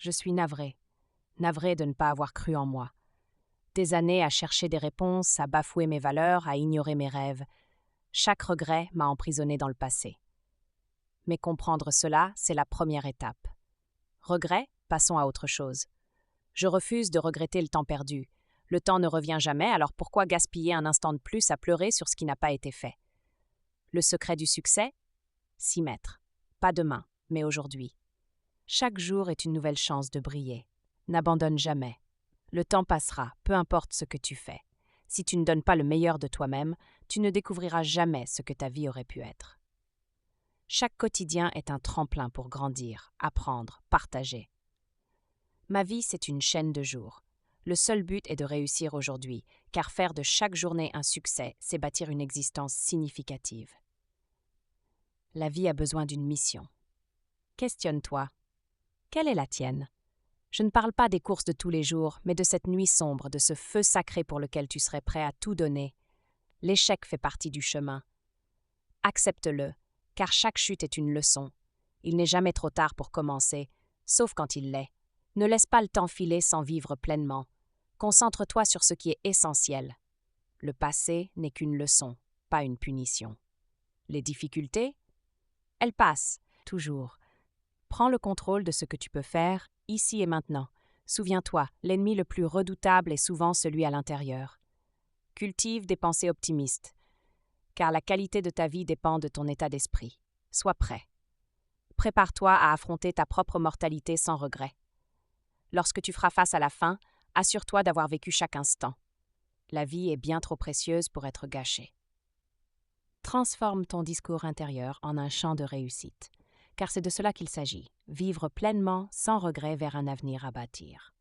Je suis navrée. Navrée de ne pas avoir cru en moi. Des années à chercher des réponses, à bafouer mes valeurs, à ignorer mes rêves. Chaque regret m'a emprisonnée dans le passé. Mais comprendre cela, c'est la première étape. Regret, passons à autre chose. Je refuse de regretter le temps perdu. Le temps ne revient jamais, alors pourquoi gaspiller un instant de plus à pleurer sur ce qui n'a pas été fait? Le secret du succès? S'y mettre. Pas demain, mais aujourd'hui. Chaque jour est une nouvelle chance de briller. N'abandonne jamais. Le temps passera, peu importe ce que tu fais. Si tu ne donnes pas le meilleur de toi-même, tu ne découvriras jamais ce que ta vie aurait pu être. Chaque quotidien est un tremplin pour grandir, apprendre, partager. Ma vie, c'est une chaîne de jours. Le seul but est de réussir aujourd'hui, car faire de chaque journée un succès, c'est bâtir une existence significative. La vie a besoin d'une mission. Questionne-toi. Quelle est la tienne? Je ne parle pas des courses de tous les jours, mais de cette nuit sombre, de ce feu sacré pour lequel tu serais prêt à tout donner. L'échec fait partie du chemin. Accepte-le, car chaque chute est une leçon. Il n'est jamais trop tard pour commencer, sauf quand il l'est. Ne laisse pas le temps filer sans vivre pleinement. Concentre-toi sur ce qui est essentiel. Le passé n'est qu'une leçon, pas une punition. Les difficultés? Elles passent, toujours. Prends le contrôle de ce que tu peux faire, ici et maintenant. Souviens-toi, l'ennemi le plus redoutable est souvent celui à l'intérieur. Cultive des pensées optimistes, car la qualité de ta vie dépend de ton état d'esprit. Sois prêt. Prépare-toi à affronter ta propre mortalité sans regret. Lorsque tu feras face à la fin, assure-toi d'avoir vécu chaque instant. La vie est bien trop précieuse pour être gâchée. Transforme ton discours intérieur en un champ de réussite, car c'est de cela qu'il s'agit, vivre pleinement, sans regret vers un avenir à bâtir.